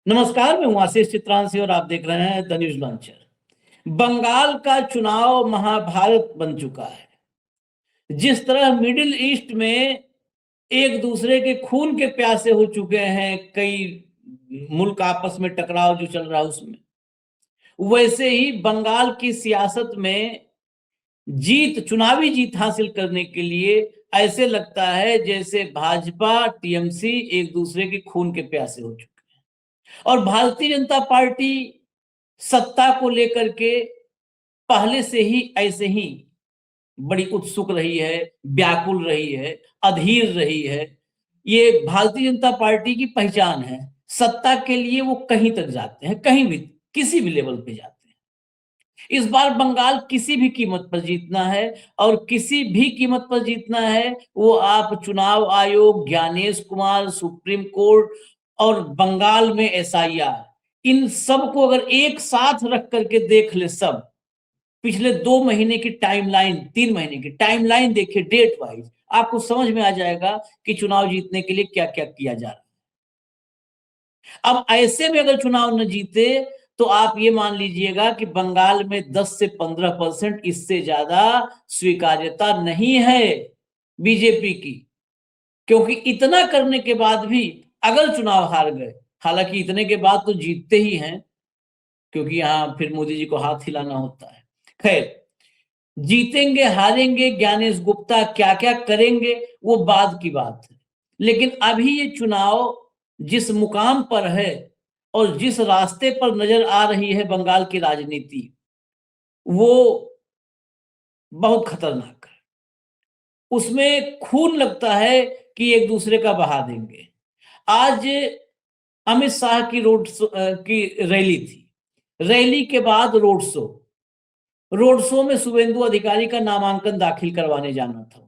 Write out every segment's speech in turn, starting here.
नमस्कार, मैं हूं आशीष चित्रांशी और आप देख रहे हैं द न्यूज लॉन्चर। बंगाल का चुनाव महाभारत बन चुका है। जिस तरह मिडिल ईस्ट में एक दूसरे के खून के प्यासे हो चुके हैं, कई मुल्क आपस में टकराव जो चल रहा है उसमें, वैसे ही बंगाल की सियासत में चुनावी जीत हासिल करने के लिए ऐसे लगता है जैसे भाजपा टीएमसी एक दूसरे के खून के प्यासे हो चुके हैं। और भारतीय जनता पार्टी सत्ता को लेकर के पहले से ही ऐसे ही बड़ी उत्सुक रही है, व्याकुल रही है, अधीर रही है। ये भारतीय जनता पार्टी की पहचान है। सत्ता के लिए वो कहीं तक जाते हैं, कहीं भी, किसी भी लेवल पे जाते हैं। इस बार बंगाल किसी भी कीमत पर जीतना है, और किसी भी कीमत पर जीतना है। वो आप चुनाव आयोग, ज्ञानेश कुमार, सुप्रीम कोर्ट और बंगाल में एसआईआर, इन सब को अगर एक साथ रख करके देख ले, सब पिछले 2 महीने की टाइमलाइन, 3 महीने की टाइमलाइन देखिए डेट वाइज, आपको समझ में आ जाएगा कि चुनाव जीतने के लिए क्या क्या किया जा रहा है। अब ऐसे में अगर चुनाव न जीते तो आप ये मान लीजिएगा कि बंगाल में 10 से 15% इससे ज्यादा स्वीकार्यता नहीं है बीजेपी की। क्योंकि इतना करने के बाद भी अगर चुनाव हार गए, हालांकि इतने के बाद तो जीतते ही हैं, क्योंकि यहां फिर मोदी जी को हाथ हिलाना होता है। खैर, जीतेंगे हारेंगे, ज्ञानेश गुप्ता क्या क्या करेंगे वो बाद की बात है। लेकिन अभी ये चुनाव जिस मुकाम पर है और जिस रास्ते पर नजर आ रही है बंगाल की राजनीति, वो बहुत खतरनाक है। उसमें खून लगता है कि एक दूसरे का बहा देंगे। आज अमित शाह की की रैली थी। रैली के बाद रोड शो में शुभेंदु अधिकारी का नामांकन दाखिल करवाने जाना था।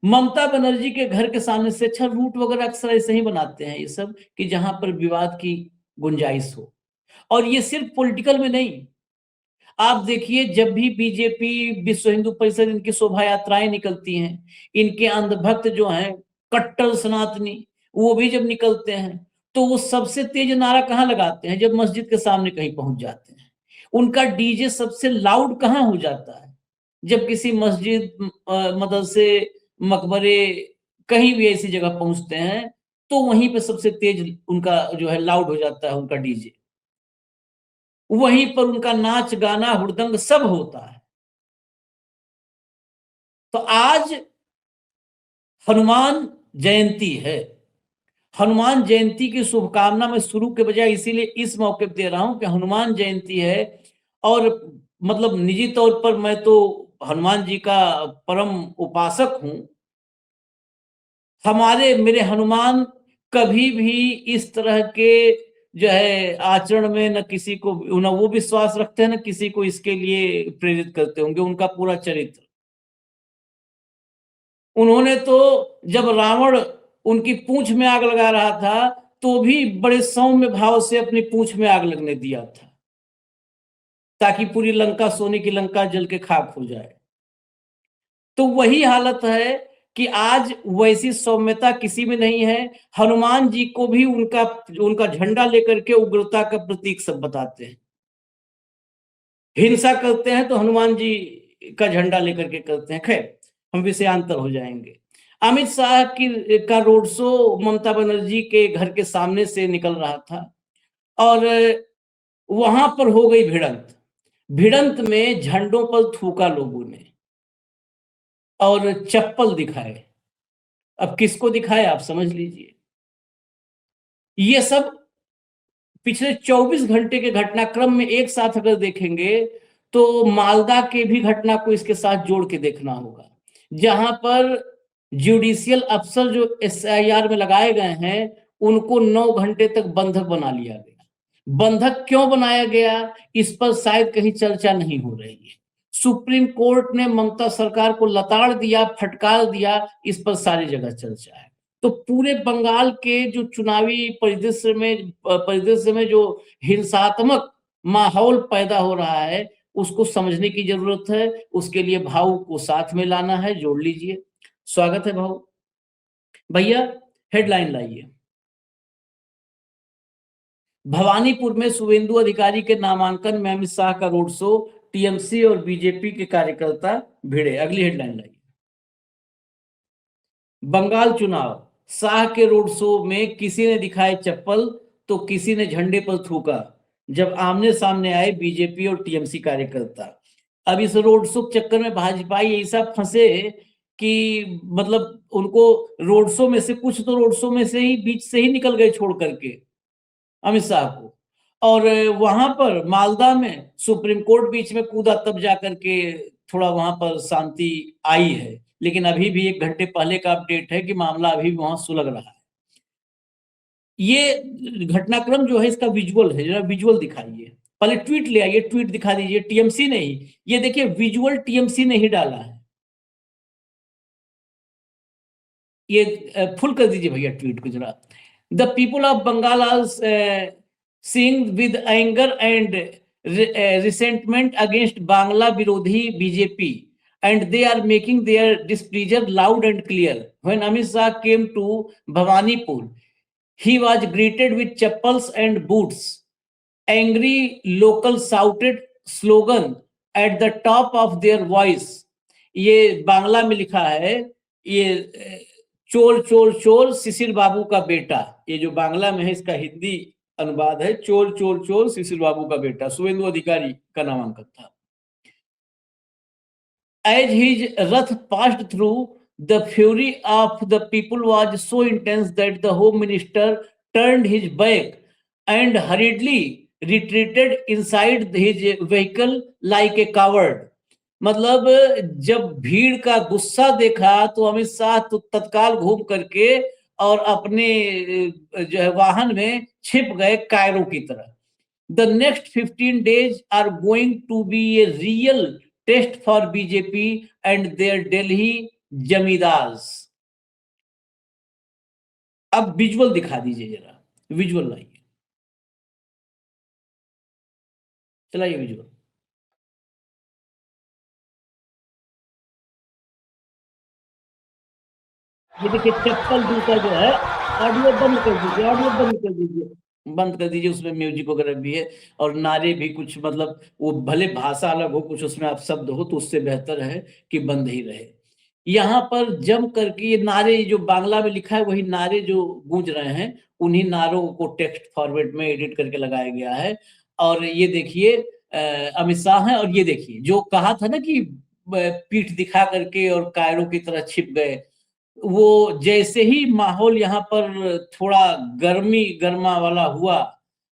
ममता बनर्जी के घर के सामने से, अच्छा रूट वगैरह अक्सर ऐसे ही बनाते हैं ये सब, कि जहां पर विवाद की गुंजाइश हो। और ये सिर्फ पॉलिटिकल में नहीं, आप देखिए जब भी बीजेपी, विश्व हिंदू परिषद, इनकी शोभा यात्राएं निकलती हैं, इनके अंधभक्त जो हैं, कट्टर सनातनी, वो भी जब निकलते हैं तो वो सबसे तेज नारा कहाँ लगाते हैं? जब मस्जिद के सामने कहीं पहुंच जाते हैं। उनका डीजे सबसे लाउड कहाँ हो जाता है? जब किसी मस्जिद, मदरसे, मकबरे, कहीं भी ऐसी जगह पहुंचते हैं, तो वहीं पे सबसे तेज उनका जो है लाउड हो जाता है उनका डीजे। वहीं पर उनका नाच गाना हुड़दंग सब होता है। तो आज हनुमान जयंती है। हनुमान जयंती की शुभकामना मैं शुरू के बजाय इसीलिए इस मौके पर दे रहा हूं कि हनुमान जयंती है। और मतलब निजी तौर पर मैं तो हनुमान जी का परम उपासक हूं। मेरे हनुमान कभी भी इस तरह के जो है आचरण में न किसी को, न वो विश्वास रखते हैं, न किसी को इसके लिए प्रेरित करते होंगे। उनका पूरा चरित्र, उन्होंने तो जब रावण उनकी पूंछ में आग लगा रहा था तो भी बड़े सौम्य भाव से अपनी पूंछ में आग लगने दिया था, ताकि पूरी लंका, सोने की लंका जल के खाक हो जाए। तो वही हालत है कि आज वैसी सौम्यता किसी में नहीं है। हनुमान जी को भी उनका उनका झंडा लेकर के उग्रता का प्रतीक सब बताते हैं। हिंसा करते हैं तो हनुमान जी का झंडा लेकर के करते हैं। खैर, हम विषयांतर हो जाएंगे। अमित शाह की का रोड शो ममता बनर्जी के घर के सामने से निकल रहा था, और वहां पर हो गई भिड़ंत। भिड़ंत में झंडों पर थूका लोगों ने और चप्पल दिखाए। अब किसको दिखाए आप समझ लीजिए। ये सब पिछले 24 घंटे के घटनाक्रम में एक साथ अगर देखेंगे तो मालदा के भी घटना को इसके साथ जोड़ के देखना होगा, जहां पर जुडिशियल अफसर जो एसआईआर में लगाए गए हैं उनको 9 घंटे तक बंधक बना लिया गया। बंधक क्यों बनाया गया, इस पर शायद कहीं चर्चा नहीं हो रही है। सुप्रीम कोर्ट ने ममता सरकार को लताड़ दिया, फटकार दिया, इस पर सारी जगह चर्चा है। तो पूरे बंगाल के जो चुनावी परिदृश्य में जो हिंसात्मक माहौल पैदा हो रहा है, उसको समझने की जरूरत है। उसके लिए भाऊ को साथ में लाना है। जोड़ लीजिए। स्वागत है भाऊ। भैया, हेडलाइन लाइए। भवानीपुर में शुभेंदु अधिकारी के नामांकन में अमित शाह का रोड शो, टीएमसी और बीजेपी के कार्यकर्ता भिड़े। अगली हेडलाइन लाइए। बंगाल चुनाव, शाह के रोड शो में किसी ने दिखाए चप्पल तो किसी ने झंडे पर थूका, जब आमने सामने आए बीजेपी और टीएमसी कार्यकर्ता। अब इस रोड शो के चक्कर में भाजपाई ऐसा फंसे कि मतलब उनको रोड शो में से कुछ तो रोड शो में से ही बीच से ही निकल गए छोड़ करके अमित शाह को। और वहां पर मालदा में सुप्रीम कोर्ट बीच में कूदा, तब जाकर के थोड़ा वहां पर शांति आई है। लेकिन अभी भी 1 घंटे पहले का अपडेट है कि मामला अभी भी वहां सुलग रहा है। ये घटनाक्रम जो है इसका विजुअल है, जरा विजुअल दिखाइए। पहले ट्वीट ले आइए, ट्वीट दिखा दीजिए। टीएमसी ने ही, ये देखिए विजुअल टीएमसी ने ही डाला है। ये फुल कर दीजिए भैया ट्वीट को जरा। The people of Bengal are seeing with anger and resentment against Bangla विरोधी BJP and they are making their displeasure loud and clear. When Amit Shah came to Bhawanipur, he was greeted with chappals and boots. Angry locals shouted slogan at the top of their voice. ये बांग्ला में लिखा है, ये चोर चोर चोर शिशिर बाबू का बेटा। ये जो बांग्ला में है इसका हिंदी अनुवाद है, चोर चोर चोर शिशिर बाबू का बेटा। शुभेंदु अधिकारी का नामांकन था। As his wrath passed through, the fury of the people was so intense that the Home Minister turned his back and hurriedly retreated inside his vehicle like a coward. मतलब जब भीड़ का गुस्सा देखा तो अमित शाह तो तत्काल घूम करके और अपने जो है वाहन में छिप गए कायरों की तरह। The next 15 days are going to be a real test for BJP and their Delhi zamindars. अब विजुअल दिखा दीजिए जरा, विजुअल लाइए, चलाइए विजुअल। ये देखिए चप्पल जूता जो है। ऑडियो बंद कर दीजिए, ऑडियो बंद कर दीजिए, बंद कर दीजिए। उसमें म्यूजिक वगैरह भी है और नारे भी कुछ, मतलब वो भले भाषा अलग हो, कुछ उसमें आप शब्द हो तो उससे बेहतर है कि बंद ही रहे। यहाँ पर जम करके ये नारे जो बांग्ला में लिखा है वही नारे जो गूंज रहे हैं, उन्हीं नारों को टेक्स्ट फॉर्मेट में एडिट करके लगाया गया है। और ये देखिए अमित शाह है, और ये देखिए जो कहा था ना कि पीठ दिखा करके और कायरों की तरह छिप गए, वो जैसे ही माहौल यहाँ पर थोड़ा गर्मा वाला हुआ,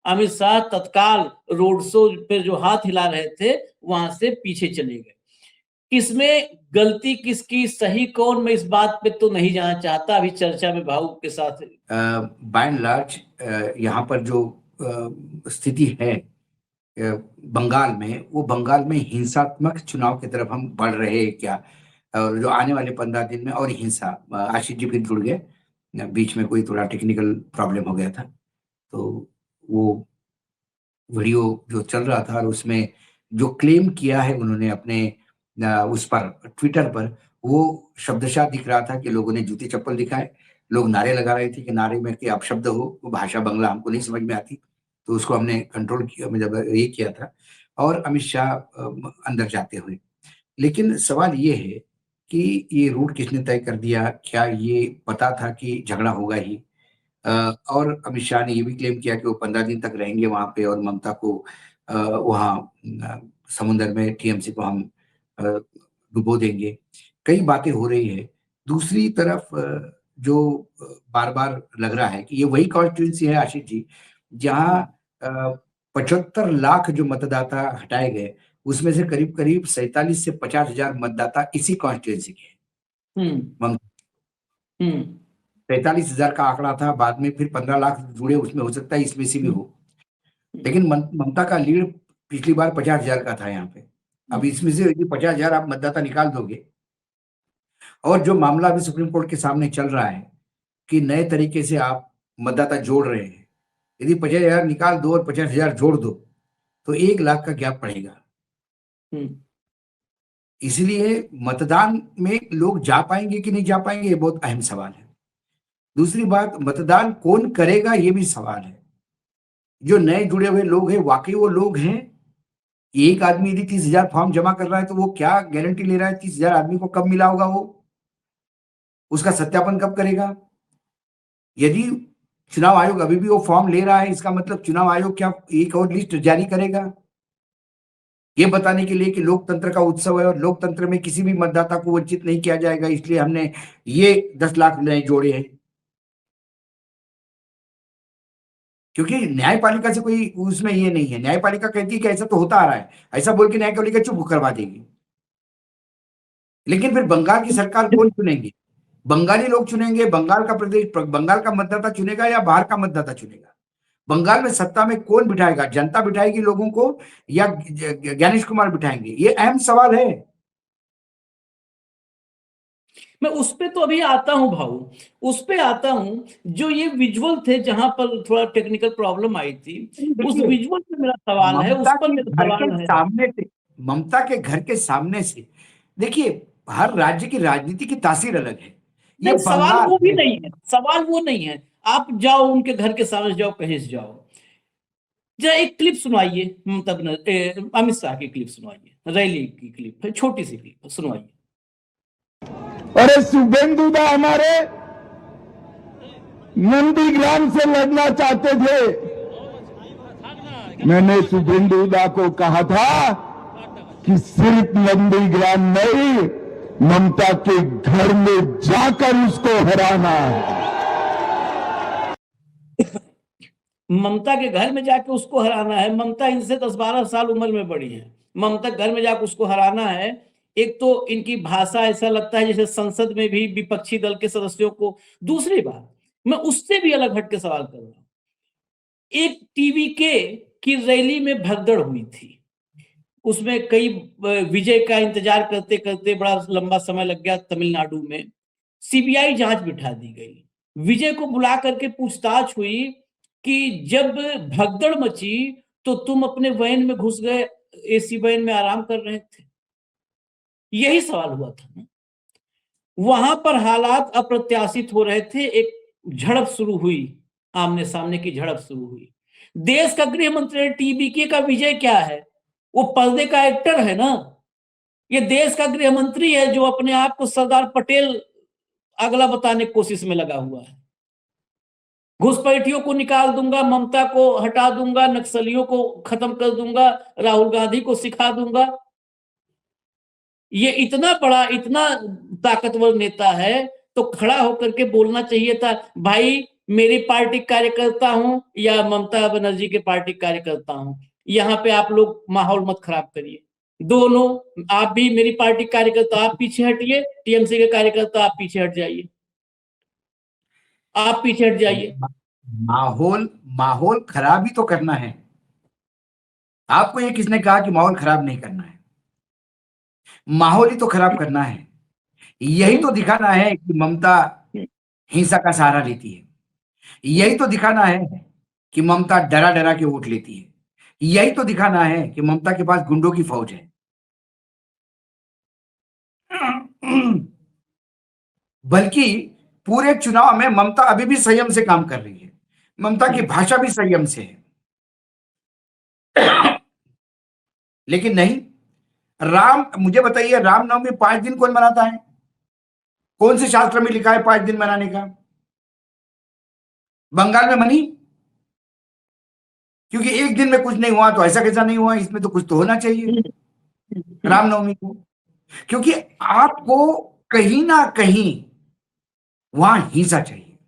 अमित शाह तत्काल रोड शो पे जो हाथ हिला रहे थे वहां से पीछे चले गए। इसमें गलती किसकी, सही कौन, मैं इस बात पे तो नहीं जाना चाहता, अभी चर्चा में भावुक के साथ। बाय एंड लार्ज यहाँ पर जो स्थिति है बंगाल में, वो बंगाल में हिंसात्मक चुनाव की तरफ हम बढ़ रहे हैं क्या, और जो आने वाले 15 दिन में और हिंसा। आशीष जी फिर जुड़ गए, बीच में कोई थोड़ा टेक्निकल प्रॉब्लम हो गया था, तो वो वीडियो जो चल रहा था और उसमें जो क्लेम किया है उन्होंने अपने उस पर ट्विटर पर, वो शब्दशः दिख रहा था कि लोगों ने जूते चप्पल दिखाए, लोग नारे लगा रहे थे कि नारे में कि अपशब्द हो, वो भाषा बंगला हमको नहीं समझ में आती, तो उसको हमने कंट्रोल किया, मतलब ये किया था। और अमित शाह अंदर जाते हुए, लेकिन सवाल ये है कि ये रूट किसने तय कर दिया, क्या ये पता था कि झगड़ा होगा ही? और अमित शाह ने ये भी क्लेम किया कि वो 15 दिन तक रहेंगे वहां पे और ममता को वहां समुद्र में टीएमसी को हम डुबो देंगे। कई बातें हो रही है। दूसरी तरफ जो बार बार लग रहा है कि ये वही कॉन्स्टिट्यूंसी है आशीष जी जहां 75 लाख जो मतदाता हटाए गए, उसमें से करीब करीब 47 से 50 हजार मतदाता इसी कॉन्स्टिट्यूंसी के हैं। 43,000 का आंकड़ा था, बाद में फिर 15 लाख जुड़े, उसमें हो सकता है इसमें से भी हो, लेकिन ममता का लीड पिछली बार 50,000 का था यहाँ पे। अब इसमें से यदि 50,000 आप मतदाता निकाल दोगे, और जो मामला अभी सुप्रीम कोर्ट के सामने चल रहा है कि नए तरीके से आप मतदाता जोड़ रहे हैं, यदि 50,000 निकाल दो और 50,000 जोड़ दो तो 1 लाख का गैप पड़ेगा। इसलिए मतदान में लोग जा पाएंगे कि नहीं जा पाएंगे, ये बहुत अहम सवाल है। दूसरी बात, मतदान कौन करेगा ये भी सवाल है। जो नए जुड़े हुए लोग हैं वाकई वो लोग हैं? एक आदमी यदि 30,000 फॉर्म जमा कर रहा है तो वो क्या गारंटी ले रहा है 30,000 आदमी को कब मिला होगा? वो उसका सत्यापन कब करेगा? यदि चुनाव आयोग अभी भी वो फॉर्म ले रहा है, इसका मतलब चुनाव आयोग क्या एक और लिस्ट जारी करेगा ये बताने के लिए कि लोकतंत्र का उत्सव है और लोकतंत्र में किसी भी मतदाता को वंचित नहीं किया जाएगा, इसलिए हमने ये 10 लाख नए जोड़े हैं? क्योंकि न्यायपालिका से कोई उसमें ये नहीं है, न्यायपालिका कहती है कि ऐसा तो होता आ रहा है, ऐसा बोल के न्यायपालिका चुप करवा देगी। लेकिन फिर बंगाल की सरकार कौन चुनेंगे? बंगाली लोग चुनेंगे? बंगाल का प्रदेश, बंगाल का मतदाता चुनेगा या बाहर का मतदाता चुनेगा? बंगाल में सत्ता में कौन बिठाएगा? जनता बिठाएगी लोगों को या ज्ञानेश कुमार बिठाएंगे? ये अहम सवाल है। मैं उस पे तो अभी आता हूं भाऊ, उस पे आता हूं। जो ये विजुअल थे जहां पर थोड़ा टेक्निकल प्रॉब्लम आई थी, उस विजुअल पे मेरा सवाल है, उस ममता पर के मेरा घर के सवाल है। सामने से, ममता के घर के सामने से देखिए, हर राज्य की राजनीति की तासीर अलग है। ये नहीं, सवाल बंगाल वो भी है। नहीं है, सवाल वो नहीं है। आप जाओ उनके घर के सामने जाओ, कहीं से जाओ, जरा एक क्लिप सुनवाइए ममता अमित शाह की क्लिप सुनवाइए, रैली की क्लिप है, छोटी सी क्लिप सुनवाइए। अरे शुभेंदु दा हमारे नंदीग्राम से लड़ना चाहते थे। मैंने शुभेंदु दा को कहा था कि सिर्फ नंदीग्राम नहीं, ममता के घर में जाकर उसको हराना है। ममता के घर में जाके उसको हराना है। ममता इनसे 10-12 साल उम्र में बड़ी है। ममता घर में जाकर उसको हराना है। एक तो इनकी भाषा ऐसा लगता है जैसे संसद में भी विपक्षी दल के सदस्यों को। दूसरी बात, मैं उससे भी अलग हट के सवाल कर रहा हूं। एक टीवी के की रैली में भगदड़ हुई थी, उसमें कई विजय का इंतजार करते करते बड़ा लंबा समय लग गया तमिलनाडु में। सीबीआई जांच बिठा दी गई। विजय को बुला करके पूछताछ हुई कि जब भगदड़ मची तो तुम अपने वैन में घुस गए, एसी वैन में आराम कर रहे थे। यही सवाल हुआ था ना। वहां पर हालात अप्रत्याशित हो रहे थे। एक झड़प शुरू हुई, आमने सामने की झड़प शुरू हुई। देश का गृह मंत्री टीबीके का विजय क्या है? वो पर्दे का एक्टर है ना। ये देश का गृह मंत्री है जो अपने आप को सरदार पटेल अगला बताने की कोशिश में लगा हुआ है। घुसपैठियों को निकाल दूंगा, ममता को हटा दूंगा, नक्सलियों को खत्म कर दूंगा, राहुल गांधी को सिखा दूंगा। ये इतना बड़ा, इतना ताकतवर नेता है तो खड़ा होकर के बोलना चाहिए था, भाई मेरी पार्टी कार्यकर्ता हूं या ममता बनर्जी के पार्टी कार्यकर्ता हूं, यहाँ पे आप लोग माहौल मत खराब करिए। दोनों, आप भी मेरी पार्टी कार्यकर्ता आप पीछे हटिए, टीएमसी के कार्यकर्ता आप पीछे हट जाइए, आप पीछे हट जाइए। माहौल माहौल खराब ही तो करना है। आपको ये किसने कहा कि माहौल खराब नहीं करना है? माहौल ही तो खराब करना है। यही तो दिखाना है कि ममता हिंसा का सहारा लेती है। यही तो दिखाना है कि ममता डरा डरा के वोट लेती है। यही तो दिखाना है कि ममता के पास गुंडों की फौज है। बल्कि पूरे चुनाव में ममता अभी भी संयम से काम कर रही है। ममता की भाषा भी संयम से है। लेकिन नहीं, मुझे बताइए, रामनवमी 5 दिन कौन मनाता है? कौन से शास्त्र में लिखा है 5 दिन मनाने का? बंगाल में मनी? क्योंकि एक दिन में कुछ नहीं हुआ तो ऐसा कैसा नहीं हुआ, इसमें तो कुछ तो होना चाहिए रामनवमी को। क्योंकि आपको कहीं ना कहीं वहां हिंसा चाहिए।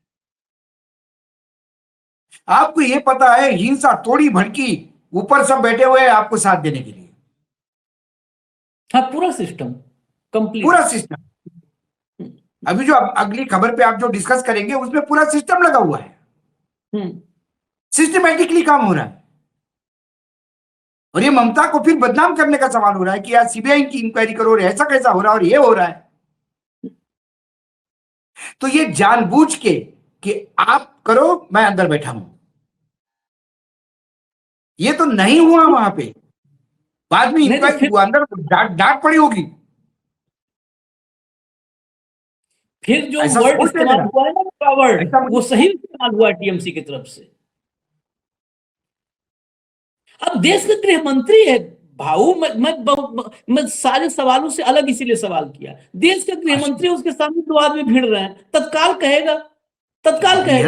आपको यह पता है हिंसा थोड़ी भड़की, ऊपर सब बैठे हुए हैं आपको साथ देने के लिए। हाँ, पूरा सिस्टम कंप्लीट। पूरा सिस्टम। अभी जो अगली खबर पे आप जो डिस्कस करेंगे उसमें पूरा सिस्टम लगा हुआ है। सिस्टमैटिकली काम हो रहा है। और ये ममता को फिर बदनाम करने का सवाल हो रहा है कि यार सीबीआई की इंक्वायरी करो, ऐसा कैसा हो रहा है और ये हो रहा है। तो ये जानबूझ के कि आप करो, मैं अंदर बैठा हूं, ये तो नहीं हुआ वहां पे। बाद में नहीं तो इंक्वायरी हुआ, अंदर डांट पड़ी होगी। फिर जो ऐसा वर्ड सोचते इस्तेमाल हैं हुआ है ना, का वर्ड, ऐसा वो सही इस्तेमाल हुआ टीएमसी की तरफ से। अब देश का गृह मंत्री है भाऊ, मैं सारे सवालों से अलग इसीलिए सवाल किया। देश का गृह मंत्री, उसके सामने दो आदमी भिड़ रहे हैं, तत्काल कहेगा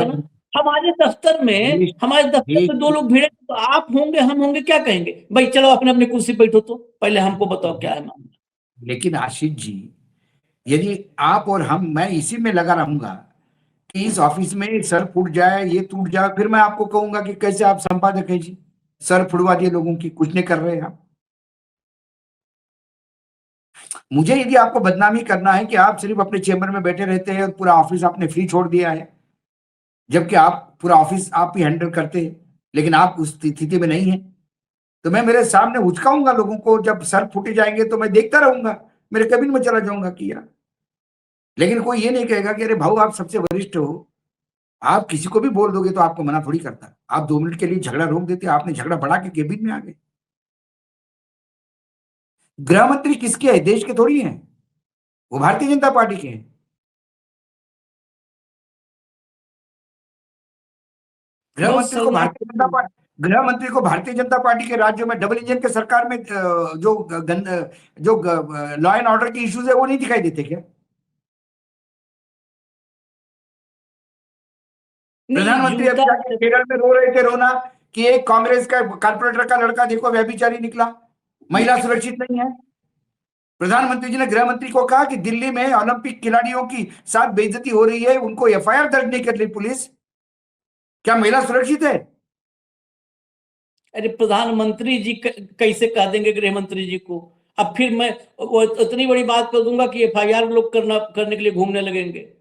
ना। हमारे दफ्तर में दो लोग भिड़े तो आप होंगे, हम होंगे, क्या कहेंगे? भाई चलो अपने अपने कुर्सी बैठो, तो पहले हमको बताओ क्या है मामला। लेकिन आशीष जी, यदि आप और हम, मैं इसी में लगा रहूंगा कि इस ऑफिस में सर फूट जाए, ये टूट जाए, फिर मैं आपको कहूंगा कि कैसे आप संपादक हैं जी, सर फुड़वा दिए लोगों की, कुछ नहीं कर रहे आप। मुझे यदि आपको बदनामी करना है कि आप सिर्फ अपने चेंबर में बैठे रहते हैं और पूरा ऑफिस आपने फ्री छोड़ दिया है, जबकि आप पूरा ऑफिस आप ही हैंडल करते हैं, लेकिन आप उस स्थिति में नहीं है, तो मैं मेरे सामने उचकाऊंगा लोगों को। जब सर फूटे जाएंगे तो मैं देखता रहूंगा, मेरे कैबिन में चला जाऊंगा कि यार। लेकिन कोई ये नहीं कहेगा कि अरे भाऊ आप सबसे वरिष्ठ हो, आप किसी को भी बोल दोगे तो आपको मना थोड़ी करता। आप 2 मिनट के लिए झगड़ा रोक देते, आपने झगड़ा बढ़ा के केबिन में आ गए। गृह मंत्री किसके है? देश के थोड़ी हैं, वो भारतीय जनता पार्टी के हैं। गृह मंत्री को भारतीय जनता पार्टी के राज्यों में डबल इंजन के सरकार में जो लॉ एंड ऑर्डर के इश्यूज है वो नहीं दिखाई देते क्या? प्रधानमंत्री अभी जाके केरल में रो रहे थे, रोना कि एक कांग्रेस का कारपोरेटर का लड़का देखो व्यभिचारी निकला, महिला सुरक्षित नहीं है। प्रधानमंत्री जी ने गृह मंत्री को कहा कि दिल्ली में ओलंपिक खिलाड़ियों की साथ बेइज्जती हो रही है, उनको एफआईआर दर्ज नहीं कर रही पुलिस, क्या महिला सुरक्षित है? अरे प्रधानमंत्री जी कैसे कह देंगे गृह मंत्री जी को? अब फिर मैं वो इतनी बड़ी बात कर दूंगा कि एफआईआर लोग करने के लिए घूमने लगेंगे।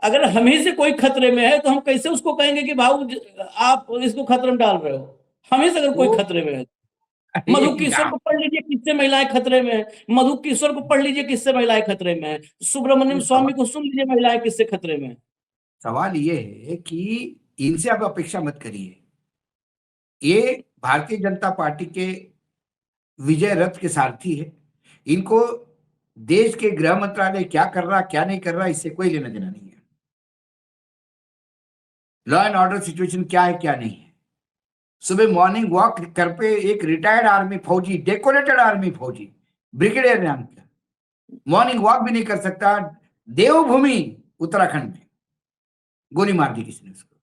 अगर हम ही से कोई खतरे में है तो हम कैसे उसको कहेंगे कि भाऊ आप इसको खतरे में डाल रहे हो? हम ही से अगर कोई खतरे में है, मधु किशोर को पढ़ लीजिए किससे महिलाएं खतरे में है, मधु किशोर को पढ़ लीजिए किससे महिलाएं खतरे में है, सुब्रमण्यम स्वामी को सुन लीजिए महिलाएं किससे खतरे में है। सवाल ये है कि इनसे आप अपेक्षा मत करिए। ये भारतीय जनता पार्टी के विजय रथ के सारथी है, इनको देश के गृह मंत्रालय क्या कर रहा क्या नहीं कर रहा इससे कोई लेना देना नहीं है। लॉ एंड ऑर्डर सिचुएशन क्या है क्या नहीं है। सुबह मॉर्निंग वॉक कर पे एक रिटायर्ड आर्मी फौजी, डेकोरेटेड आर्मी फौजी, ब्रिगेडियर रैंक का, मॉर्निंग वॉक भी नहीं कर सकता। देवभूमि उत्तराखंड में गोली मार दी किसी ने उसको।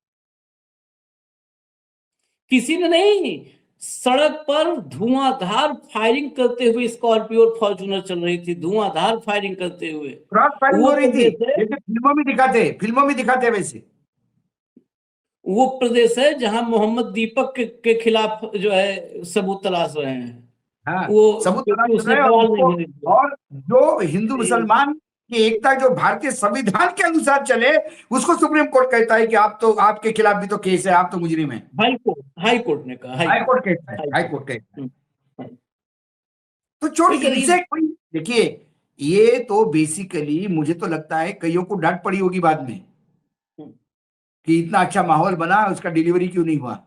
किसी ने नहीं, सड़क पर धुआंधार फायरिंग करते हुए स्कॉर्पियो और फॉर्च्यूनर चल रही थी, धुआंधार फायरिंग करते हुए क्रॉस फायरिंग हो रही थी, जैसे फिल्मों में दिखाते वैसे। वो प्रदेश है जहां मोहम्मद दीपक के खिलाफ जो है सबूत तलाश रहे हैं। हाँ, वो सबूत तलाश उसने रहे सवाल नहीं किया। और जो हिंदू मुसलमान की एकता जो भारतीय संविधान के अनुसार चले, उसको सुप्रीम कोर्ट कहता है कि आप तो, आपके खिलाफ भी तो केस है, आप तो मुजरिम है। हाई कोर्ट ने कहा, हाई कोर्ट कहता है, हाई कोर्ट कहता है। तो छोड़िए इसे कोई, देखिए ये तो बेसिकली मुझे तो लगता है कईयों को डांट पड़ी होगी बाद में कि इतना अच्छा माहौल बना, उसका डिलीवरी क्यों नहीं हुआ।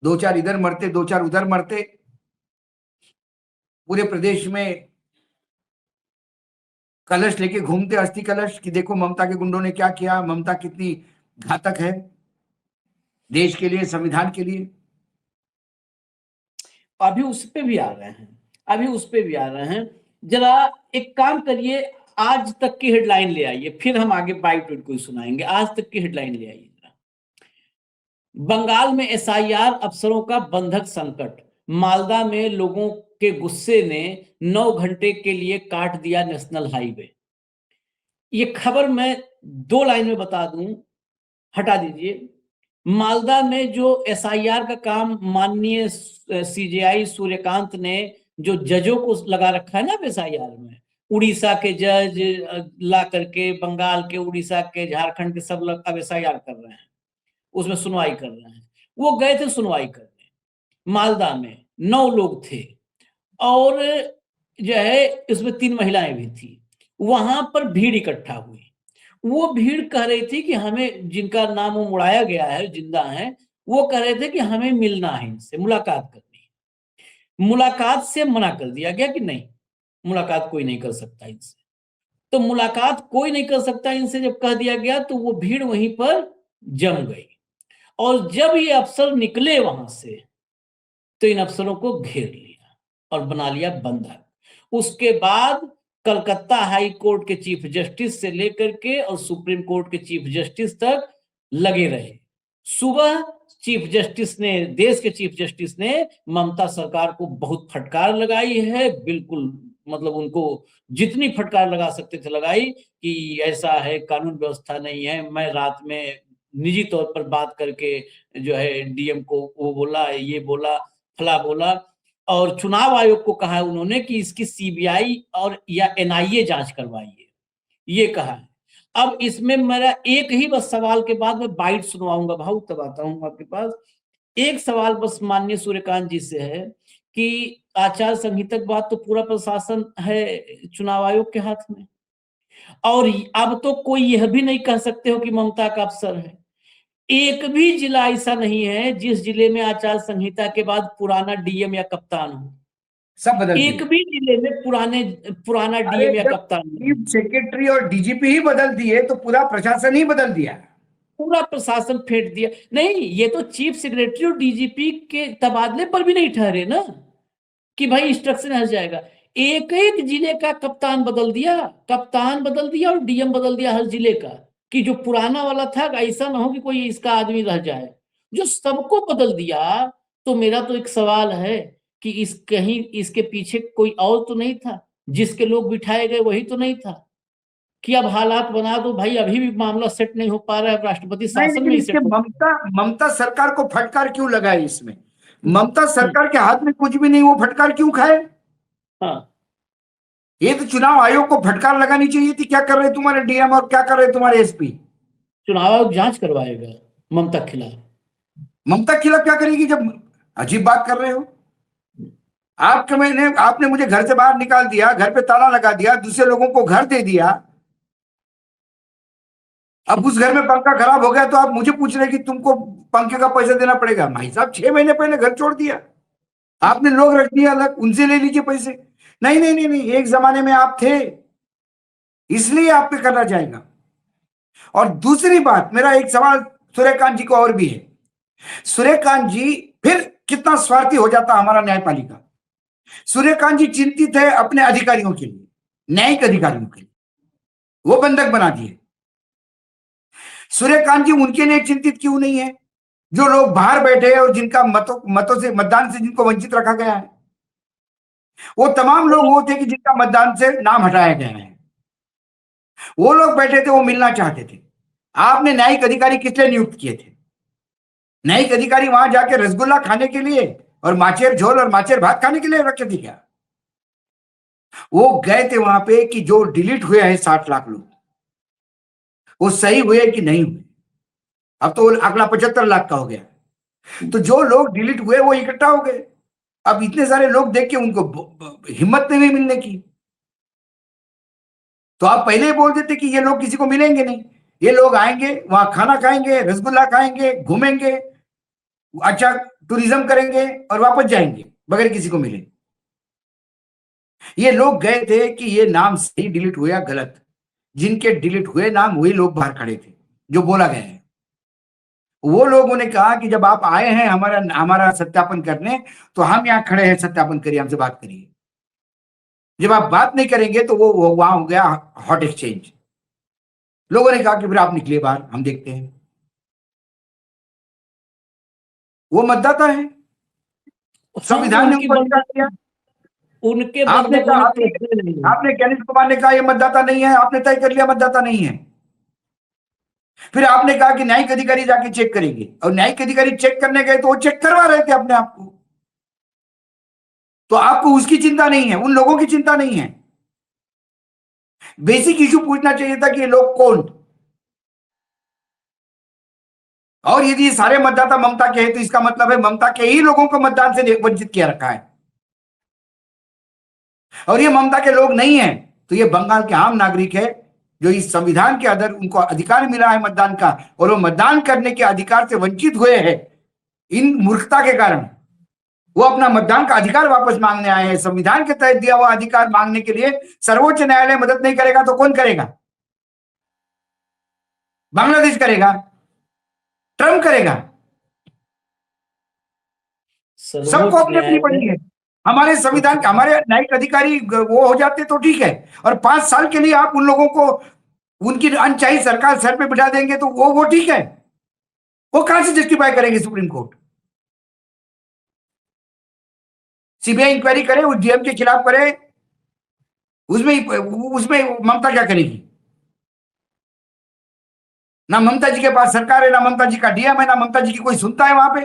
2-4 इधर मरते, 2-4 उधर मरते, पूरे प्रदेश में कलश लेके घूमते, अस्थि कलश, कि देखो ममता के गुंडों ने क्या किया, ममता कितनी घातक है देश के लिए, संविधान के लिए। अभी उस पे भी आ रहे हैं, जरा एक काम करिए, आज तक की हेडलाइन ले आइए, फिर हम आगे बाइट को सुनाएंगे। आज तक की हेडलाइन ले आइए जरा। बंगाल में एसआईआर अफसरों का बंधक संकट, मालदा में लोगों के गुस्से ने 9 घंटे के लिए काट दिया नेशनल हाईवे। ये खबर मैं 2 लाइन में बता दूं, हटा दीजिए। मालदा में जो एसआईआर का काम माननीय सीजेआई सूर्यकांत ने जो जजों को लगा रखा है ना एसआईआर में, उड़ीसा के जज ला करके, बंगाल के, उड़ीसा के, झारखंड के, सब लोग अब एसआईआर कर रहे हैं, उसमें सुनवाई कर रहे हैं। वो गए थे सुनवाई करने, मालदा में 9 लोग थे और जो है इसमें 3 महिलाएं भी थी। वहां पर भीड़ इकट्ठा हुई, वो भीड़ कह रही थी कि हमें, जिनका नाम उड़ाया गया है, जिंदा है, वो कह रहे थे कि हमें मिलना है, इनसे मुलाकात करनी है। मुलाकात से मना कर दिया गया कि नहीं, मुलाकात कोई नहीं कर सकता इनसे। तो मुलाकात कोई नहीं कर सकता इनसे जब कह दिया गया, तो वो भीड़ वहीं पर जम गई और जब ये अफसर निकले वहां से तो इन अफसरों को घेर लिया और बना लिया बंधक। उसके बाद कलकत्ता हाई कोर्ट के चीफ जस्टिस से लेकर के और सुप्रीम कोर्ट के चीफ जस्टिस तक लगे रहे। सुबह चीफ जस्टिस ने, देश के चीफ जस्टिस ने ममता सरकार को बहुत फटकार लगाई है, बिल्कुल मतलब उनको जितनी फटकार लगा सकते थे लगाई कि ऐसा है, कानून व्यवस्था नहीं है। मैं रात में निजी तौर पर बात करके जो है डीएम को वो बोला, ये बोला, फला बोला, और चुनाव आयोग को कहा है उन्होंने कि इसकी सीबीआई और या एनआईए जांच करवाइए, ये कहा है। अब इसमें मेरा एक ही बस सवाल के बाद मैं बाइट सुनवाऊंगा भाऊ, तब आता हूं आपके पास। एक सवाल बस माननीय सूर्यकांत जी से है कि आचार संहिता के बाद तो पूरा प्रशासन है चुनाव आयोग के हाथ में, और अब तो कोई यह भी नहीं कह सकते हो कि ममता का अफसर है। एक भी जिला ऐसा नहीं है जिस जिले में आचार संहिता के बाद पुराना डीएम या कप्तान हो। सब बदल एक दिए। भी जिले में पुराना डीएम या कप्तान नहीं। चीफ सेक्रेटरी और डीजीपी ही बदल दिए तो पूरा प्रशासन ही बदल दिया, पूरा प्रशासन फेंट दिया। नहीं, ये तो चीफ सेक्रेटरी और डीजीपी के तबादले पर भी नहीं ठहरे ना कि भाई इंस्ट्रक्शन हट जाएगा। एक एक जिले का कप्तान बदल दिया और डीएम बदल दिया हर जिले का, कि जो पुराना वाला था ऐसा ना हो कि कोई इसका आदमी रह जाए, जो सबको बदल दिया। तो मेरा तो एक सवाल है कि इस कहीं इसके पीछे कोई और तो नहीं था, जिसके लोग बिठाए गए वही तो नहीं था कि अब हालात बना दो भाई, अभी भी मामला सेट नहीं हो पा रहा है, राष्ट्रपति नहीं, शासन में लेकिन ही इसके सेट हो। ममता सरकार को फटकार क्यों लगा है इसमें? ममता सरकार के हाथ में कुछ भी नहीं, वो फटकार क्यों खाए? हाँ, ये तो चुनाव आयोग को फटकार लगानी चाहिए थी, क्या कर रहे तुम्हारे डीएम और क्या कर रहे तुम्हारे एसपी? चुनाव आयोग जांच करवाएगा ममता के खिलाफ। ममता के खिलाफ क्या करेगी? जब अजीब बात कर रहे हो आपने मुझे घर से बाहर निकाल दिया, घर पे ताला लगा दिया, दूसरे लोगों को घर दे दिया। अब उस घर में पंखा खराब हो गया तो आप मुझे पूछ रहे कि तुमको पंखे का पैसा देना पड़ेगा। भाई साहब 6 महीने पहले घर छोड़ दिया आपने, लोग रख दिया अलग, उनसे ले लीजिए पैसे। नहीं नहीं नहीं नहीं, एक जमाने में आप थे इसलिए आप पे करना जाएगा। और दूसरी बात, मेरा एक सवाल सूर्यकांत जी को और भी है। सूर्यकांत जी फिर कितना स्वार्थी हो जाता हमारा न्यायपालिका। सूर्यकांत जी चिंतित है अपने अधिकारियों के लिए, न्यायिक अधिकारियों के लिए, वो बंधक बना दिए। सूर्यकांत जी उनके लिए चिंतित क्यों नहीं है जो लोग बाहर बैठे हैं और जिनका मतों से, मतदान से जिनको वंचित रखा गया है? वो तमाम लोग वो थे कि जिनका मतदान से नाम हटाया गया है, वो लोग बैठे थे, वो मिलना चाहते थे। आपने न्यायिक अधिकारी किस लिए नियुक्त किए थे? न्यायिक अधिकारी वहां जाके रसगुल्ला खाने के लिए और माचेर झोल और माचेर भात खाने के लिए रखे थे क्या? वो गए थे वहां पे कि जो डिलीट हुए हैं 60 लाख लोग, वो सही हुए कि नहीं हुए। अब तो अगला 75 लाख का हो गया, तो जो लोग डिलीट हुए वो इकट्ठा हो गए। अब इतने सारे लोग देख के उनको हिम्मत नहीं हुई मिलने की, तो आप पहले ही बोल देते कि ये लोग किसी को मिलेंगे नहीं, ये लोग आएंगे वहां खाना खाएंगे, रसगुल्ला खाएंगे, घूमेंगे, अच्छा टूरिज्म करेंगे और वापस जाएंगे बगैर किसी को मिले। ये लोग गए थे कि ये नाम सही डिलीट हुआ या गलत। जिनके डिलीट हुए नाम वही लोग बाहर खड़े थे जो बोला गया है। वो लोगों ने कहा कि जब आप आए हैं हमारा सत्यापन करने, तो हम यहां खड़े हैं, सत्यापन करिए, हमसे बात करिए। जब आप बात नहीं करेंगे तो वो वहां हो गया हॉट एक्सचेंज। लोगों ने कहा कि फिर आप निकलिए बाहर, हम देखते हैं। वो मतदाता है, संविधान ने उनको अधिकार दिया। उनके आपने बंधक कहा, होने के प्रश्न नहीं है। आपने ज्ञानेश कुमार ने कहा ये मतदाता नहीं है, आपने तय कर लिया मतदाता नहीं है। फिर आपने कहा कि न्यायिक अधिकारी जाके चेक करेंगे, और न्यायिक अधिकारी चेक करने गए तो वो चेक करवा रहे थे अपने आप को। तो आपको उसकी चिंता नहीं है, उन लोगों की चिंता नहीं है। बेसिक इशू पूछना चाहिए था कि ये लोग कौन, और यदि ये सारे मतदाता ममता के हैं तो इसका मतलब है ममता के ही लोगों को मतदान से वंचित किया रखा है। और ये ममता के लोग नहीं है तो ये बंगाल के आम नागरिक है जो इस संविधान के अंदर उनको अधिकार मिला है मतदान का, और वो मतदान करने के अधिकार से वंचित हुए हैं इन मूर्खता के कारण। वो अपना मतदान का अधिकार वापस मांगने आए हैं। संविधान के तहत दिया हुआ अधिकार मांगने के लिए सर्वोच्च न्यायालय मदद नहीं करेगा तो कौन करेगा? बांग्लादेश करेगा, ट्रंप करेगा। सबको अपनी अपनी पड़ी है। हमारे संविधान, हमारे न्यायिक अधिकारी वो हो जाते तो ठीक है, और 5 साल के लिए आप उन लोगों को उनकी अनचाही सरकार सर पे बिठा देंगे तो वो ठीक है? वो कहां से जस्टिफाई करेंगे सुप्रीम कोर्ट? सीबीआई इंक्वायरी करे, उस डीएम के खिलाफ करे, उसमें ममता क्या करेगी? ना ममता जी के पास सरकार है, ना ममता जी का डीएम है, ना ममता जी की कोई सुनता है वहां पे।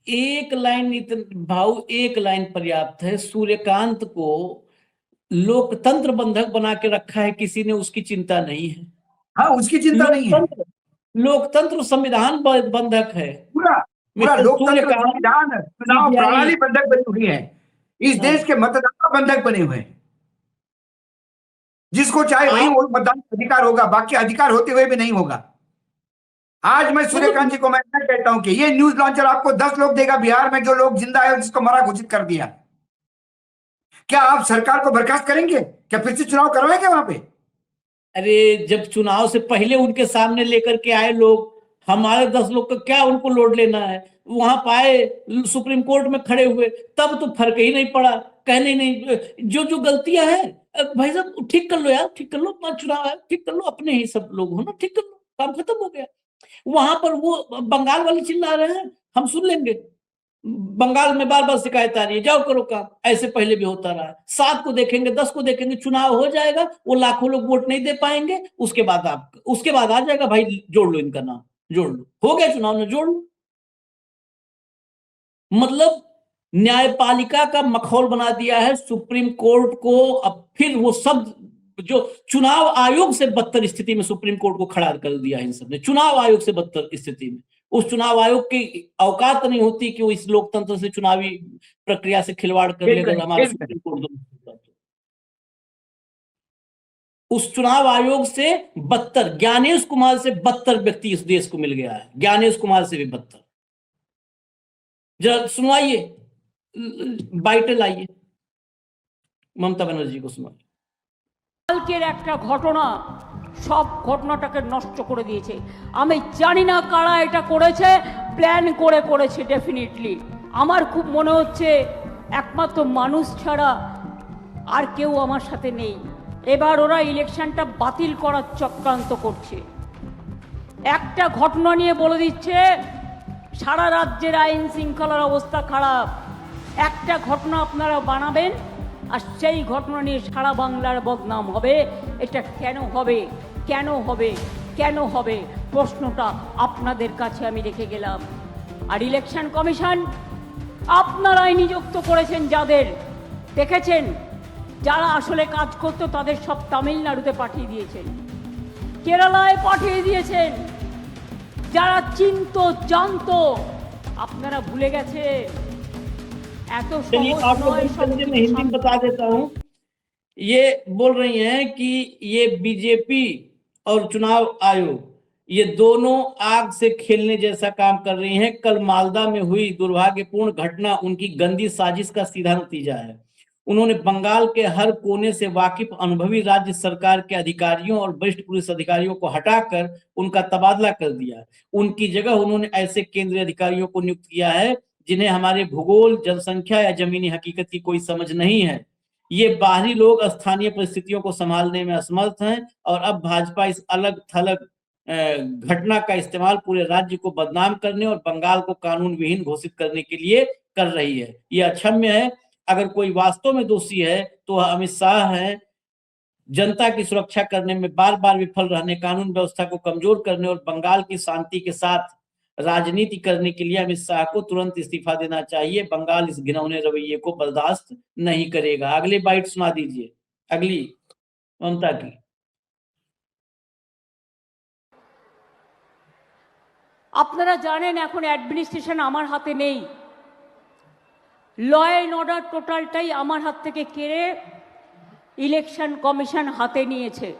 एक लाइन भाऊ, एक लाइन पर्याप्त है। सूर्यकांत को लोकतंत्र बंधक बना के रखा है, किसी ने उसकी चिंता नहीं है। हाँ, उसकी चिंता नहीं है। लोकतंत्र संविधान बंधक है। पूरा मिस्टर लोकतंत्र, सूर्यकांत संविधान, चुनाव प्रणाली बंधक बनी हुई है। इस देश के मतदाता बंधक बने हुए हैं। जिसको चाहे वही वो मतदान अधिकार होगा, बाकी अधिकार होते हुए भी नहीं होगा। आज मैं सूर्यकांत जी को मैं कहता हूं कि ये न्यूज लॉन्चर आपको 10 लोग देगा बिहार में, जो लोग जिंदा है जिसको मरा घोषित कर दिया। क्या आप सरकार को बर्खास्त करेंगे? क्या फिर से चुनाव करवाएंगे वहां पे? अरे जब चुनाव से पहले उनके सामने लेकर के आए लोग, हमारे 10 लोग का क्या उनको लोड लेना है? वहां पाए सुप्रीम कोर्ट में खड़े हुए, तब तो फर्क ही नहीं पड़ा। कहने नहीं, जो गलतियां हैं भाई साहब ठीक कर लो यार, ठीक कर लो, चुनाव है ठीक कर लो, अपने ही सब लोग हो ना, ठीक कर लो, काम खत्म हो गया। वहां पर वो बंगाल वाले चिल्ला रहे हैं, हम सुन लेंगे। बंगाल में बार बार शिकायत आ रही है, जाओ करो काम। ऐसे पहले भी होता रहा है। 7 को देखेंगे, 10 को देखेंगे, चुनाव हो जाएगा, वो लाखों लोग वोट नहीं दे पाएंगे, उसके बाद आ जाएगा भाई जोड़ लो इनका नाम, जोड़ लो, हो गया चुनाव में, जोड़ लो। मतलब न्यायपालिका का मखौल बना दिया है सुप्रीम कोर्ट को। अब फिर वो सब जो चुनाव आयोग से बदतर स्थिति में सुप्रीम कोर्ट को खड़ा कर दिया है इन सब ने, चुनाव आयोग से बदतर स्थिति में। उस चुनाव आयोग की औकात नहीं होती कि वो इस लोकतंत्र से, चुनावी प्रक्रिया से खिलवाड़ कर ले, अगर हमारा सुप्रीम कोर्ट उस चुनाव आयोग से बदतर, ज्ञानेश कुमार से बदतर व्यक्ति इस देश को मिल गया है, ज्ञानेश कुमार से भी बदतर। जरा सुनवाइए, बाइटल आइए, ममता बनर्जी को सुनवाइए। কালকের একটা ঘটনা সব ঘটনাটাকে নষ্ট করে দিয়েছে। আমি জানি না কারা এটা করেছে, প্ল্যান করে করেছে ডেফিনেটলি। আমার খুব মনে হচ্ছে একমাত্র মানুষ ছাড়া আর কেউ আমার সাথে নেই। এবার ওরা ইলেকশনটা বাতিল করার চক্রান্ত করছে। একটা ঘটনা নিয়ে বলে দিচ্ছে সারা রাজ্যের আইন শৃঙ্খলার অবস্থা খারাপ। একটা ঘটনা আপনারা বানাবেন আর সেই ঘটনা নিয়ে সারা বাংলার বদনাম হবে। এটা কেন হবে, কেন হবে, কেন হবে, প্রশ্নটা আপনাদের কাছে আমি রেখে গেলাম। আর ইলেকশন কমিশন আপনারাই নিযুক্ত করেছেন, যাদের দেখেছেন যারা আসলে কাজ করতো তাদের সব তামিলনাড়ুতে পাঠিয়ে দিয়েছেন, কেরালায় পাঠিয়ে দিয়েছেন। যারা চিনতো জানতো আপনারা ভুলে গেছে। चलिए आपको मैं हिंदी में बता देता हूँ। ये बोल रही हैं कि ये बीजेपी और चुनाव आयोग ये दोनों आग से खेलने जैसा काम कर रही हैं। कल मालदा में हुई दुर्भाग्यपूर्ण घटना उनकी गंदी साजिश का सीधा नतीजा है। उन्होंने बंगाल के हर कोने से वाकिफ अनुभवी राज्य सरकार के अधिकारियों और वरिष्ठ पुलिस अधिकारियों को हटाकर उनका तबादला कर दिया। उनकी जगह उन्होंने ऐसे केंद्रीय अधिकारियों को नियुक्त किया है जिन्हें हमारे भूगोल, जनसंख्या या जमीनी हकीकत की कोई समझ नहीं है। ये बाहरी लोग स्थानीय परिस्थितियों को संभालने में असमर्थ हैं और अब भाजपा इस अलग थलग घटना का इस्तेमाल पूरे राज्य को बदनाम करने और बंगाल को कानून विहीन घोषित करने के लिए कर रही है। ये अक्षम्य है। अगर कोई वास्तव में दोषी है तो अमित शाह है। जनता की सुरक्षा करने में बार बार विफल रहने, कानून व्यवस्था को कमजोर करने और बंगाल की शांति के साथ राजनीति करने के लिए अमित शाह को तुरंत इस्तीफा देना चाहिए। बंगाल इस घिनौने रवैये को बर्दाश्त नहीं करेगा। अगली बाइट सुना दीजिए, अगली ममता की। আপনারা জানেন এখন অ্যাডমিনিস্ট্রেশন আমার হাতে নেই। ল অ্যান্ড অর্ডার টোটালটাই আমার হাত থেকে কেড়ে ইলেকশন কমিশন হাতে নিয়েছে।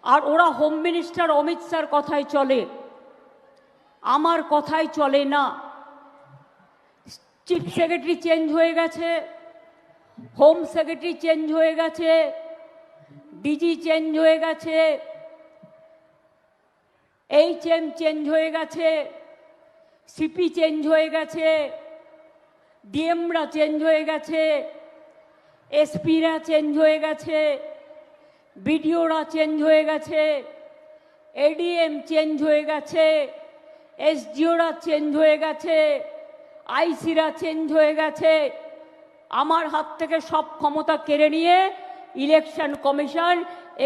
আর ওরা হোম মিনিস্টার অমিত শাহর কথাই চলে, আমার কথাই চলে না। চিফ সেক্রেটারি চেঞ্জ হয়ে গেছে, হোম সেক্রেটারি চেঞ্জ হয়ে গেছে, ডিজি চেঞ্জ হয়ে গেছে, এইচএম চেঞ্জ হয়ে গেছে, সিপি চেঞ্জ হয়ে গেছে, ডিএমরা চেঞ্জ হয়ে গেছে, এসপিরা চেঞ্জ হয়ে গেছে, বিডিওরা চেঞ্জ হয়ে গেছে, এডিএম চেঞ্জ হয়ে গেছে, এসডিওরা চেঞ্জ হয়ে গেছে, আইসিরা চেঞ্জ হয়ে গেছে। আমার হাত থেকে সব ক্ষমতা কেড়ে নিয়ে ইলেকশন কমিশন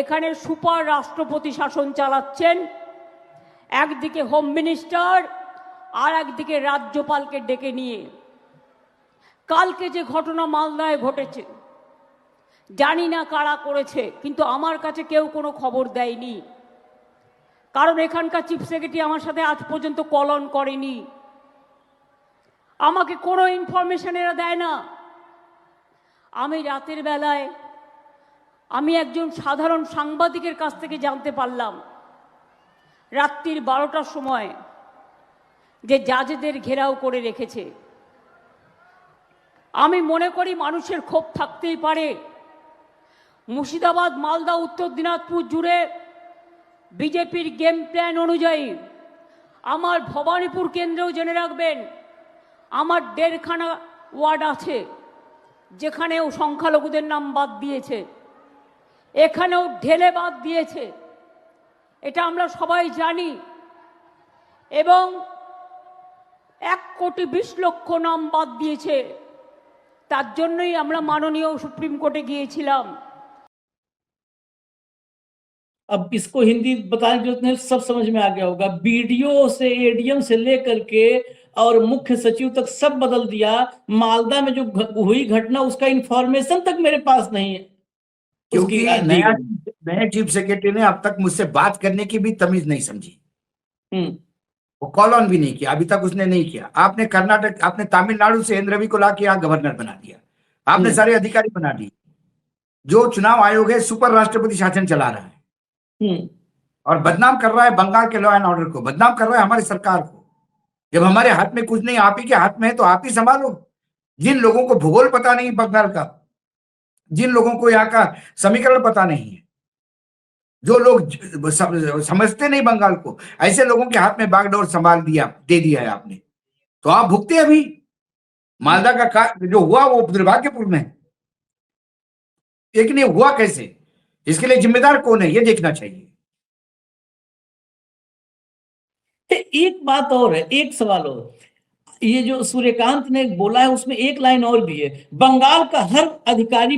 এখানে সুপার রাষ্ট্রপতি শাসন চালাচ্ছেন। একদিকে হোম মিনিস্টার আর একদিকে রাজ্যপালকে ডেকে নিয়ে। কালকে যে ঘটনা মালদায় ঘটেছে, জানি না কারা করেছে, কিন্তু আমার কাছে কেউ কোনো খবর দেয়নি, কারণ এখানকার চিফ সেক্রেটারি আমার সাথে আজ পর্যন্ত কল অন করেনি, আমাকে কোনো ইনফরমেশন এরা দেয় না। আমি রাতের বেলায় আমি একজন সাধারণ সাংবাদিকের কাছ থেকে জানতে পারলাম রাত্রির 12টার সময় যে জাজেদের ঘেরাও করে রেখেছে। আমি মনে করি মানুষের ক্ষোভ থাকতেই পারে। মুর্শিদাবাদ, মালদা, উত্তর দিনাজপুর জুড়ে বিজেপির গেম প্ল্যান অনুযায়ী আমার ভবানীপুর কেন্দ্রেও জেনে রাখবেন, আমার 1.5খানা ওয়ার্ড আছে যেখানেও সংখ্যালঘুদের নাম বাদ দিয়েছে, এখানেও ঢেলে বাদ দিয়েছে, এটা আমরা সবাই জানি। এবং 1,20,00,000 নাম বাদ দিয়েছে। তার জন্যই আমরা মাননীয় সুপ্রিম कोर्टे গিয়েছিলাম। अब इसको हिंदी बताने की जरूरत नहीं, सब समझ में आ गया होगा। बीडीओ से एडीएम से लेकर के और मुख्य सचिव तक सब बदल दिया। मालदा में जो हुई घटना उसका इंफॉर्मेशन तक मेरे पास नहीं है, क्योंकि नए चीफ सेक्रेटरी ने अब तक मुझसे बात करने की भी तमीज नहीं समझी। वो कॉल ऑन भी नहीं किया, अभी तक उसने नहीं किया। आपने कर्नाटक, आपने तमिलनाडु से एन रवि को लाके यहाँ गवर्नर बना दिया, आपने सारे अधिकारी बना दिए। जो चुनाव आयोग है सुपर राष्ट्रपति शासन चला रहा है और बदनाम कर रहा है बंगाल के लॉ एंड ऑर्डर को, बदनाम कर रहा है हमारी सरकार को। जब हमारे हाथ में कुछ नहीं, आप ही के हाथ में है तो आप ही संभालो। जिन लोगों को भूगोल पता नहीं बंगाल का, जिन लोगों को यहाँ का समीकरण पता नहीं है, जो लोग समझते नहीं बंगाल को, ऐसे लोगों के हाथ में बागडोर दे दिया है आपने, तो आप भुगते अभी। मालदा का जो हुआ वो दुर्भाग्यपूर्ण है, लेकिन ये हुआ कैसे, इसके लिए जिम्मेदार कौन है, ये देखना चाहिए। एक बात और है, एक सवाल और, ये जो सूर्यकांत ने बोला है उसमें एक लाइन और भी है। बंगाल का हर अधिकारी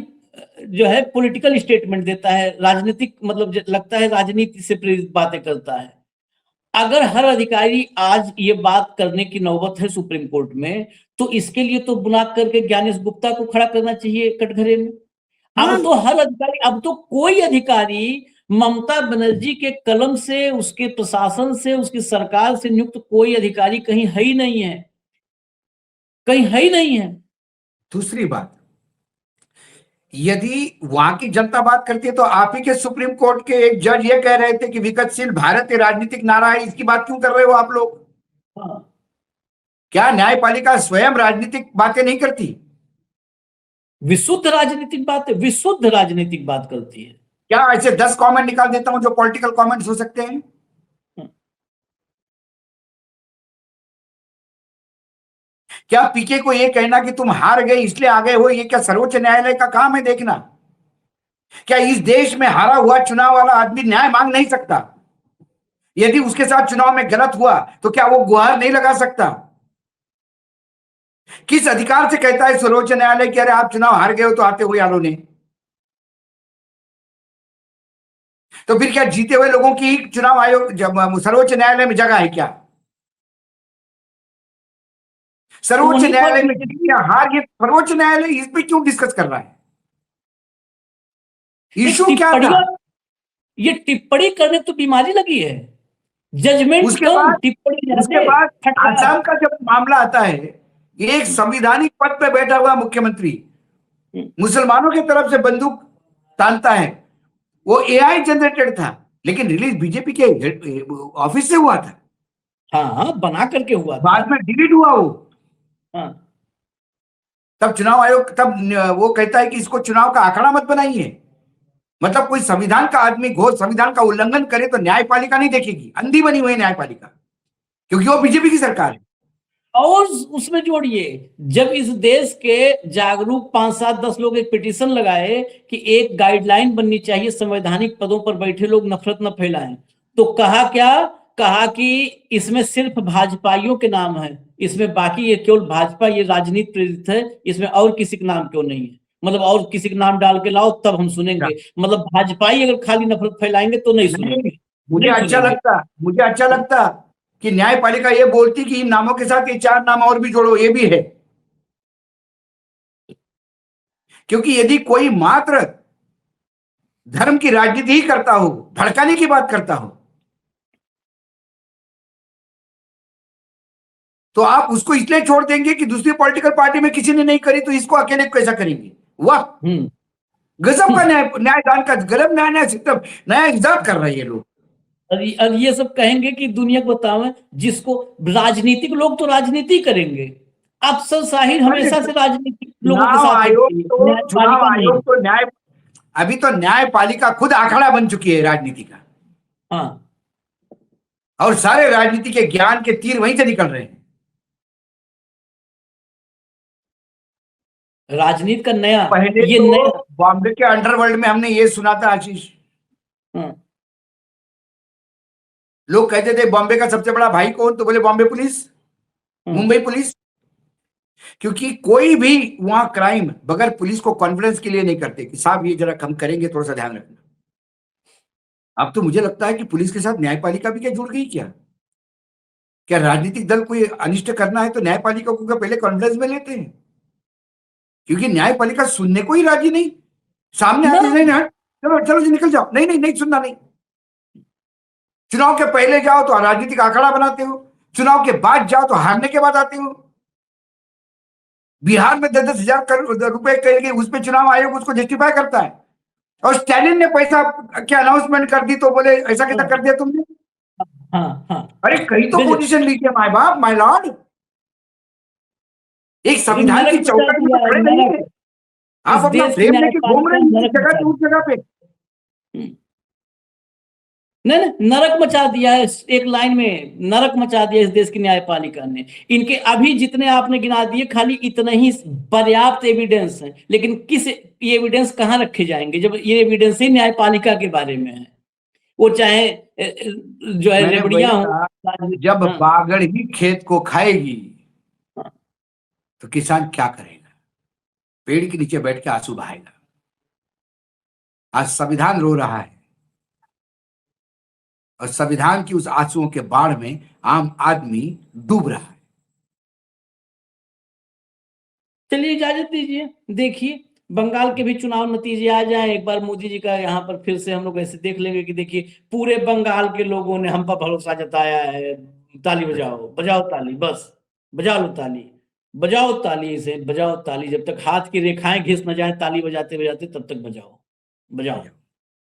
जो है पॉलिटिकल स्टेटमेंट देता है, राजनीतिक, मतलब लगता है राजनीति से प्रेरित बातें करता है। अगर हर अधिकारी आज ये बात करने की नौबत है सुप्रीम कोर्ट में, तो इसके लिए तो बुला करके ज्ञानेश गुप्ता को खड़ा करना चाहिए कटघरे में। अब तो हर अधिकारी, अब तो कोई अधिकारी ममता बनर्जी के कलम से, उसके प्रशासन से, उसकी सरकार से नियुक्त कोई अधिकारी कहीं है ही नहीं है, कहीं है ही नहीं है। दूसरी बात, यदि वहां की जनता बात करती है तो आप ही के सुप्रीम कोर्ट के एक जज ये कह रहे थे कि विकसशील भारत ये राजनीतिक नारा है, इसकी बात क्यों कर रहे हो आप लोग? क्या न्यायपालिका स्वयं राजनीतिक बातें नहीं करती? विशुद्ध राजनीतिक बात है, विशुद्ध राजनीतिक बात करती है। क्या ऐसे 10 कमेंट निकाल देता हूं जो पॉलिटिकल कमेंट्स हो सकते हैं? क्या पीके को ये कहना कि तुम हार गए इसलिए आ गए हो, ये क्या सर्वोच्च न्यायालय का काम है देखना? क्या इस देश में हारा हुआ चुनाव वाला आदमी न्याय मांग नहीं सकता? यदि उसके साथ चुनाव में गलत हुआ तो क्या वो गुहार नहीं लगा सकता? किस अधिकार से कहता है सर्वोच्च न्यायालय कि अरे आप चुनाव हार गए हो तो आते हुए यारों ने? तो फिर क्या जीते हुए लोगों की चुनाव आयोग सर्वोच्च न्यायालय में जगह है क्या? सर्वोच्च न्यायालय में हार, ये सर्वोच्च न्यायालय इस पे क्यों डिस्कस कर रहा है? इशू क्या था? ये टिप्पणी करने तो बीमारी लगी है, जजमेंट उसके बाद आसाम का जब मामला आता है, एक संविधानिक पद पे बैठा हुआ मुख्यमंत्री मुसलमानों की तरफ से बंदूक तानता है, वो एआई जनरेटेड था लेकिन रिलीज बीजेपी के ऑफिस से हुआ था। हाँ, बना करके हुआ, बाद में डिलीट हुआ वो। तब चुनाव आयोग तब वो कहता है कि इसको चुनाव का आंकड़ा मत बनाइए। मतलब कोई संविधान का आदमी घोर संविधान का उल्लंघन करे तो न्यायपालिका नहीं देखेगी, अंधी बनी हुई न्यायपालिका, क्योंकि वो बीजेपी की सरकार है। और उसमें जोड़िए, जब इस देश के जागरूक 5, 7, 10 लोग एक पिटीशन लगाए कि एक गाइडलाइन बननी चाहिए, संवैधानिक पदों पर बैठे लोग नफरत न फैलाएं, तो कहा क्या, कहा कि इसमें सिर्फ भाजपाइयों के नाम है, इसमें बाकी ये केवल भाजपा, ये राजनीति प्रेरित है, इसमें और किसी का नाम क्यों नहीं है, मतलब और किसी का नाम डाल के लाओ तब हम सुनेंगे, मतलब भाजपाई अगर खाली नफरत फैलाएंगे तो नहीं सुनेंगे। मुझे अच्छा लगता कि न्यायपालिका ये बोलती कि इन नामों के साथ ये 4 नाम और भी जोड़ो, ये भी है। क्योंकि यदि कोई मात्र धर्म की राजनीति ही करता हो, भड़काने की बात करता हो, तो आप उसको इसलिए छोड़ देंगे कि दूसरी पॉलिटिकल पार्टी में किसी ने नहीं करी तो इसको अकेले कैसा करेंगे? वाह, गजब का न्यायदान का गलत न्याय सिस्टम, नया इजाद कर रहे हैं ये लोग। और ये सब कहेंगे कि दुनिया को बताओ, जिसको राजनीतिक लोग तो राजनीति करेंगे, अफसर साहिर हमेशा से राजनीतिक लोगों के साथ चुनाव आयोग तो न्याय, अभी तो न्यायपालिका खुद अखाड़ा बन चुकी है राजनीति का। हाँ, और सारे राजनीति के ज्ञान के तीर वहीं से निकल रहे हैं। राजनीति का नया, पहले ये तो बॉम्बे के अंडरवर्ल्ड में हमने ये सुना था आशीष, लोग कहते थे बॉम्बे का सबसे बड़ा भाई कौन, तो बोले बॉम्बे पुलिस, मुंबई पुलिस, क्योंकि कोई भी वहां क्राइम बगैर पुलिस को कॉन्फ्रेंस के लिए नहीं करते कि साहब ये जरा हम करेंगे, थोड़ा सा ध्यान रखना। अब तो मुझे लगता है कि पुलिस के साथ न्यायपालिका भी क्या जुड़ गई क्या राजनीतिक दल कोई अनिष्ट करना है तो न्यायपालिका को पहले कॉन्फ्रेंस में लेते हैं, क्योंकि न्यायपालिका सुनने को ही राजी नहीं, सामने आते नहीं, चलो चलो जी निकल जाओ, नहीं नहीं नहीं सुनना नहीं। चुनाव के पहले जाओ तो राजनीतिक आंकड़ा बनाते हो, चुनाव के बाद जाओ तो हारने के बाद आते हो। बिहार में 10-10 हजार रुपए के उस पर चुनाव आयोग उसको जस्टिफाई करता है, और स्टैलिन ने पैसा की अनाउंसमेंट कर दी तो बोले ऐसा कैसा कर दिया तुमने। अरे कहीं तो पोजीशन लीजिए माय बाप, माय लॉर्ड, एक संविधान की चौकट में तो खड़े नहीं है आप, अपना फ्रेम लेके घूम रहे हैं जगह से उस जगह पे। नहीं, नरक मचा दिया है, एक लाइन में नरक मचा दिया इस देश की न्यायपालिका ने। इनके अभी जितने आपने गिना दिए, खाली इतना ही पर्याप्त एविडेंस है, लेकिन किस ये एविडेंस कहाँ रखे जाएंगे जब ये एविडेंस ही न्यायपालिका के बारे में है। वो चाहे जो है रेबड़ियां हो, जब बागड़ ही खेत को खाएगी तो किसान क्या करेगा? पेड़ के नीचे बैठ के आंसू बहाएगा। आज संविधान रो रहा है और संविधान की उस आंसुओं के बाढ़ में आम आदमी डूब रहा है। चलिए इजाजत दीजिए, देखिए बंगाल के भी चुनाव नतीजे आ जाए, एक बार मोदी जी का यहाँ पर फिर से हम लोग ऐसे देख लेंगे कि देखिए पूरे बंगाल के लोगों ने हम पर भरोसा जताया है। ताली बजाओ, बजाओ ताली, बस बजा लो ताली, बजाओ ताली से बजाओ ताली, जब तक हाथ की रेखाएं घिस न जाए ताली बजाते बजाते तब तक बजाओ बजाओ।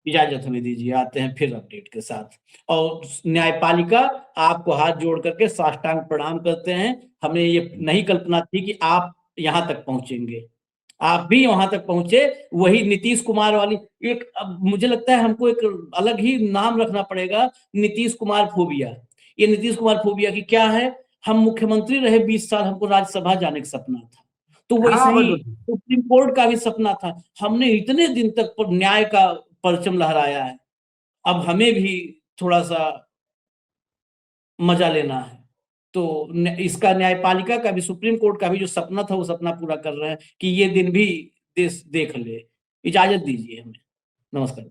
इजाजत हमें दीजिए, आते हैं फिर अपडेट के साथ। और न्यायपालिका आपको हाथ जोड़ करके साष्टांग प्रणाम करते हैं। हमें ये नहीं कल्पना थी कि आप यहां तक पहुंचेंगे, आप भी वहां तक पहुंचे। वही नीतीश कुमार वाली एक, अब मुझे लगता है हमको एक अलग ही नाम रखना पड़ेगा, नीतीश कुमार फोबिया। ये नीतीश कुमार फोबिया की क्या है, हम मुख्यमंत्री रहे 20 साल, हमको राज्यसभा जाने का सपना था, तो वैसे ही सुप्रीम कोर्ट का भी सपना था। हमने इतने दिन तक पर न्याय का परचम लहराया है, अब हमें भी थोड़ा सा मजा लेना है। तो इसका न्यायपालिका का भी, सुप्रीम कोर्ट का भी जो सपना था वो सपना पूरा कर रहे हैं कि ये दिन भी देश देख ले। इजाजत दीजिए हमें, नमस्कार।